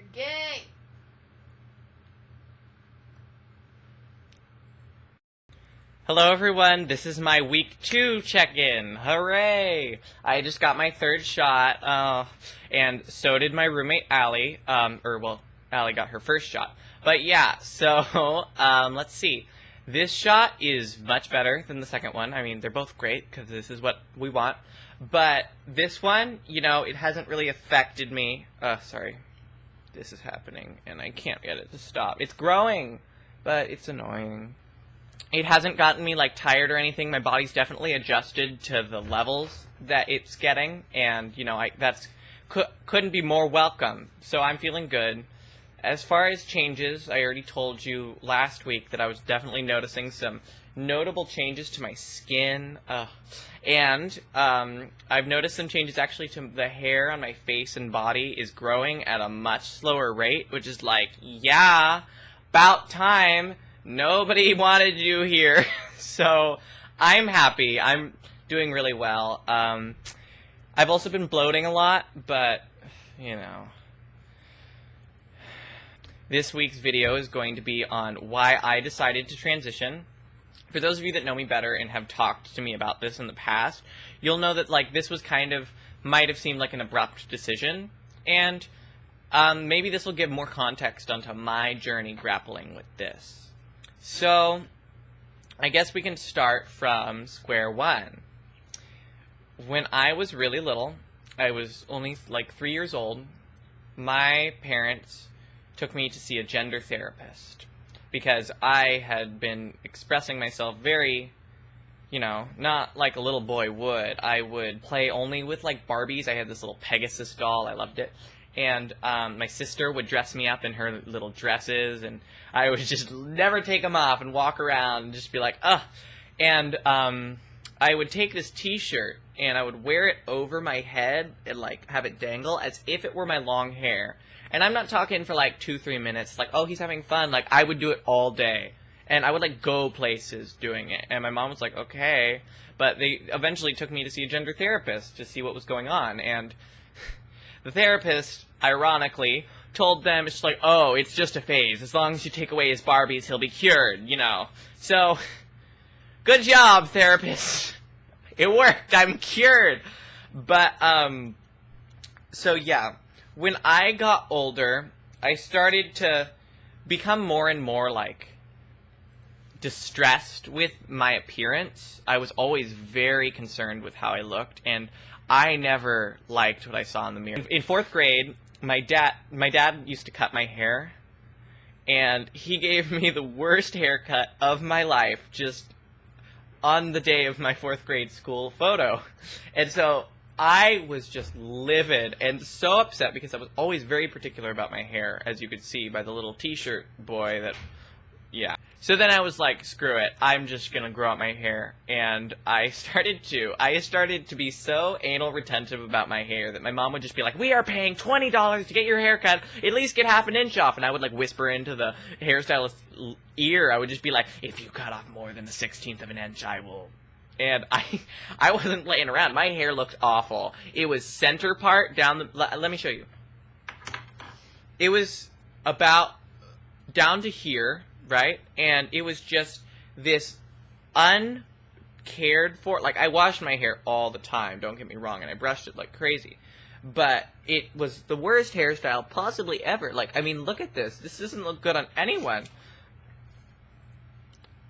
You're gay. Hello everyone, this is my week 2 check-in. Hooray! I just got my 3rd shot, and so did my roommate Allie. Allie got her 1st shot. But yeah, so, let's see. This shot is much better than the 2nd one. I mean, they're both great, because this is what we want. But this one, you know, it hasn't really affected me. Sorry. This is happening, and I can't get it to stop. It's growing, but it's annoying. It hasn't gotten me, like, tired or anything. My body's definitely adjusted to the levels that it's getting, and, you know, couldn't be more welcome. So I'm feeling good. As far as changes, I already told you last week that I was definitely noticing some notable changes to my skin. And I've noticed some changes actually to the hair on my face and body is growing at a much slower rate, which is like, yeah, about time. Nobody wanted you here. So I'm happy. I'm doing really well. I've also been bloating a lot, but, you know. This week's video is going to be on why I decided to transition. For those of you that know me better and have talked to me about this in the past, you'll know that, like, this was might have seemed like an abrupt decision, and maybe this will give more context onto my journey grappling with this. So, I guess we can start from square one. When I was really little, I was only like 3 years old, my parents took me to see a gender therapist because I had been expressing myself very, you know, not like a little boy would. I would play only with, like, Barbies. I had this little Pegasus doll. I loved it. And my sister would dress me up in her little dresses, and I would just never take them off and walk around and just be like, ugh. And I would take this t-shirt, and I would wear it over my head and, like, have it dangle as if it were my long hair. And I'm not talking for, like, 2-3 minutes. Like, oh, he's having fun. Like, I would do it all day. And I would, like, go places doing it. And my mom was like, okay. But they eventually took me to see a gender therapist to see what was going on. And the therapist, ironically, told them, it's like, oh, it's just a phase. As long as you take away his Barbies, he'll be cured, you know. So, good job, therapist. It worked. I'm cured. But, so yeah. When I got older, I started to become more and more, like, distressed with my appearance. I was always very concerned with how I looked, and I never liked what I saw in the mirror. In 4th grade, my dad used to cut my hair, and he gave me the worst haircut of my life just on the day of my 4th grade school photo. And so I was just livid and so upset because I was always very particular about my hair, as you could see by the little t-shirt boy that, yeah. So then I was like, screw it, I'm just gonna grow out my hair, and I started to be so anal retentive about my hair that my mom would just be like, we are paying $20 to get your hair cut, at least get half an inch off, and I would, like, whisper into the hairstylist's ear. I would just be like, if you cut off more than a 1/16 of an inch, I will. And I wasn't playing around. My hair looked awful. It was center part down the... Let me show you. It was about down to here, right? And it was just this uncared for... Like, I washed my hair all the time, don't get me wrong, and I brushed it like crazy. But it was the worst hairstyle possibly ever. Like, I mean, look at this. This doesn't look good on anyone.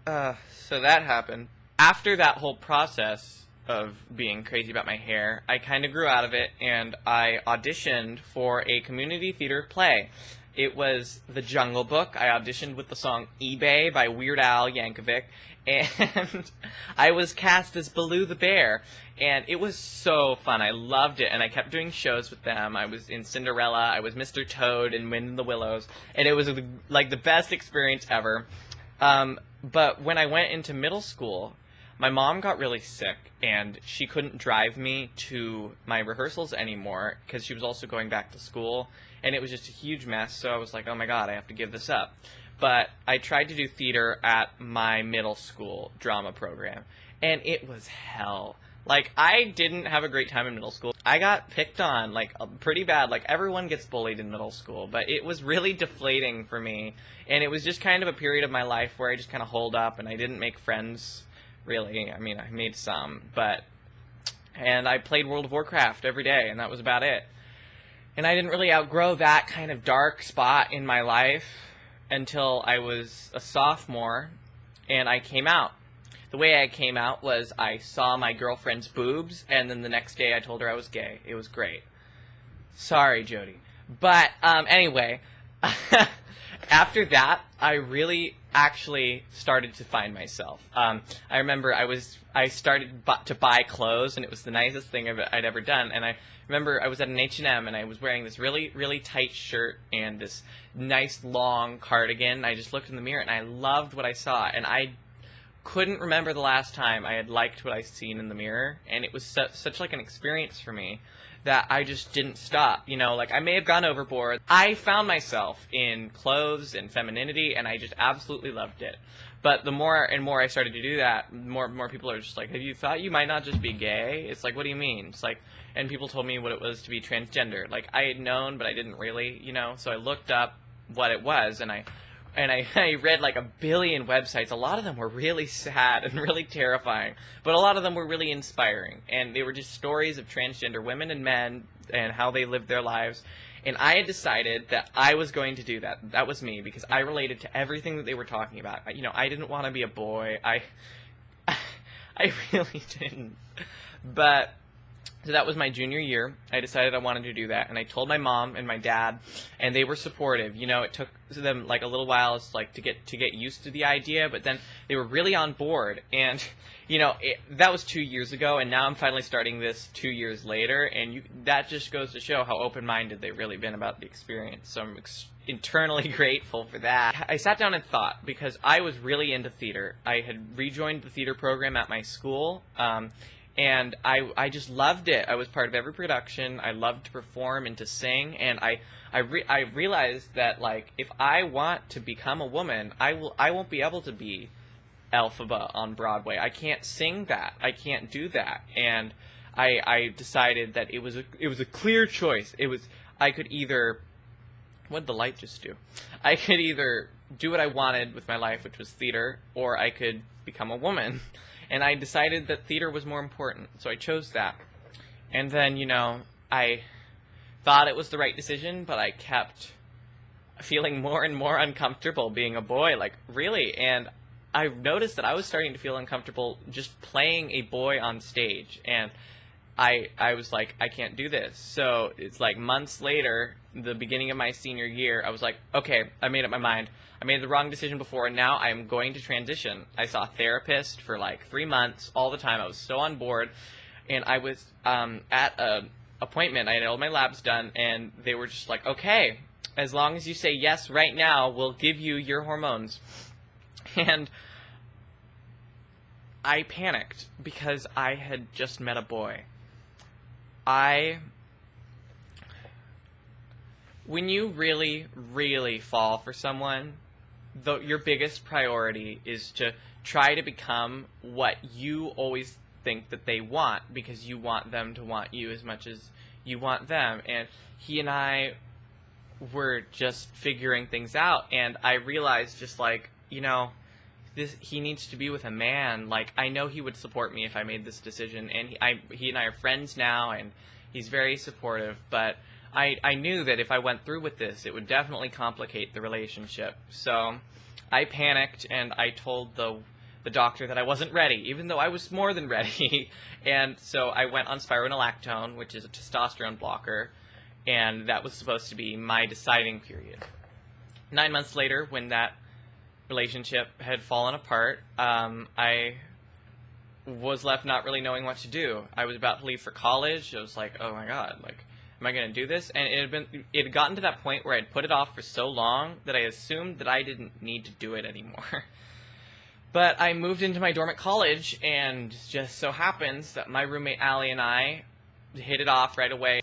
So that happened. After that whole process of being crazy about my hair, I kind of grew out of it, and I auditioned for a community theater play. It was The Jungle Book. I auditioned with the song eBay by Weird Al Yankovic, and I was cast as Baloo the Bear, and it was so fun. I loved it, and I kept doing shows with them. I was in Cinderella, I was Mr. Toad in Wind in the Willows, and it was, like, the best experience ever. But when I went into middle school, my mom got really sick, and she couldn't drive me to my rehearsals anymore because she was also going back to school, and it was just a huge mess, so I was like, oh my god, I have to give this up. But I tried to do theater at my middle school drama program, and it was hell. Like, I didn't have a great time in middle school. I got picked on, like, pretty bad. Like, everyone gets bullied in middle school, but it was really deflating for me. And it was just kind of a period of my life where I just kind of holed up and I didn't make friends, really. I mean, I made some, but... And I played World of Warcraft every day, and that was about it. And I didn't really outgrow that kind of dark spot in my life until I was a sophomore, and I came out. The way I came out was I saw my girlfriend's boobs, and then the next day I told her I was gay. It was great. Sorry, Jody. But, anyway, after that, I really actually started to find myself. I remember I started to buy clothes, and it was the nicest thing I'd ever done, and I remember I was at an H&M, and I was wearing this really, really tight shirt and this nice long cardigan. I just looked in the mirror, and I loved what I saw, and I couldn't remember the last time I had liked what I seen in the mirror, and it was such like an experience for me that I just didn't stop. You know, like, I may have gone overboard. I found myself in clothes and femininity, and I just absolutely loved it. But the more and more I started to do that, more people are just like, have you thought you might not just be gay? It's like, what do you mean? It's like, and people told me what it was to be transgender. Like, I had known, but I didn't really, you know, so I looked up what it was, and I read like a billion websites. A lot of them were really sad and really terrifying, but a lot of them were really inspiring. And they were just stories of transgender women and men and how they lived their lives. And I had decided that I was going to do that. That was me, because I related to everything that they were talking about. You know, I didn't want to be a boy. I really didn't. But... So that was my junior year. I decided I wanted to do that, and I told my mom and my dad, and they were supportive. You know, it took them like a little while, like to get used to the idea, but then they were really on board. And you know, that was 2 years ago, and now I'm finally starting this 2 years later, and that just goes to show how open-minded they've really been about the experience. So I'm internally grateful for that. I sat down and thought, because I was really into theater. I had rejoined the theater program at my school. And I just loved it. I was part of every production. I loved to perform and to sing. And I realized that, like, if I want to become a woman, I won't be able to be Elphaba on Broadway. I can't sing that. I can't do that. And I decided that it was a clear choice. I could either, what'd the light just do? I could either do what I wanted with my life, which was theater, or I could become a woman. And I decided that theater was more important, so I chose that. And then, you know, I thought it was the right decision, but I kept feeling more and more uncomfortable being a boy, like, really. And I noticed that I was starting to feel uncomfortable just playing a boy on stage. And I was like, I can't do this. So it's like months later, the beginning of my senior year, I was like, okay, I made up my mind. I made the wrong decision before, and now I'm going to transition. I saw a therapist for like 3 months all the time. I was so on board, and I was at an appointment. I had all my labs done, and they were just like, okay, as long as you say yes right now, we'll give you your hormones. And I panicked because I had just met a boy. When you really, really fall for someone, your biggest priority is to try to become what you always think that they want, because you want them to want you as much as you want them. And he and I were just figuring things out, and I realized, just like, you know, he needs to be with a man. Like, I know he would support me if I made this decision, and he and I are friends now, and he's very supportive, but I knew that if I went through with this, it would definitely complicate the relationship. So I panicked, and I told the doctor that I wasn't ready, even though I was more than ready. And so I went on spironolactone, which is a testosterone blocker, and that was supposed to be my deciding period. 9 months later, when that relationship had fallen apart, I was left not really knowing what to do. I was about to leave for college. I was like, oh my god, like, am I going to do this? And it had gotten to that point where I'd put it off for so long that I assumed that I didn't need to do it anymore. But I moved into my dorm at college, and just so happens that my roommate Allie and I hit it off right away.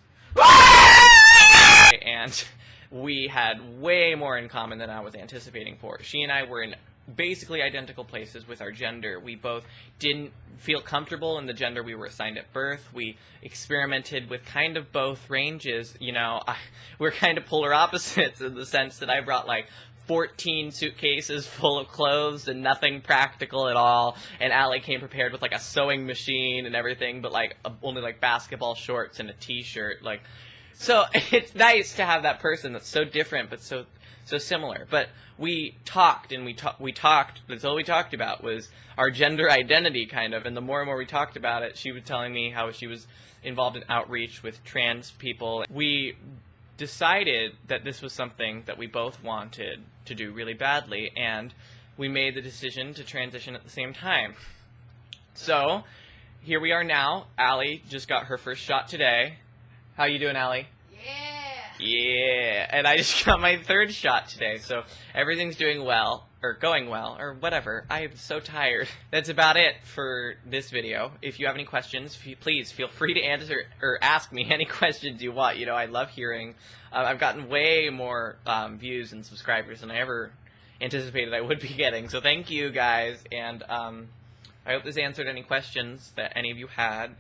And we had way more in common than I was anticipating for. She and I were in basically identical places with our gender. We both didn't feel comfortable in the gender we were assigned at birth. We experimented with kind of both ranges. You know, we're kind of polar opposites in the sense that I brought like 14 suitcases full of clothes and nothing practical at all, and Allie came prepared with like a sewing machine and everything, but like only like basketball shorts and a t-shirt. Like, so it's nice to have that person that's so different but so similar. But we talked and we talked. That's all we talked about was our gender identity, kind of. And the more and more we talked about it, she was telling me how she was involved in outreach with trans people. We decided that this was something that we both wanted to do really badly, and we made the decision to transition at the same time. So here we are now. Allie just got her first shot today. How you doing, Allie? Yeah, and I just got my third shot today, so everything's doing well, or going well, or whatever. I am so tired. That's about it for this video. If you have any questions, please feel free to answer or ask me any questions you want. You know, I love hearing. I've gotten way more views and subscribers than I ever anticipated I would be getting, so thank you guys, and I hope this answered any questions that any of you had,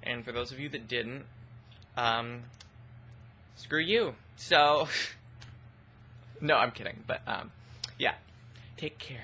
and for those of you that didn't, screw you. So, no, I'm kidding, but, yeah, take care.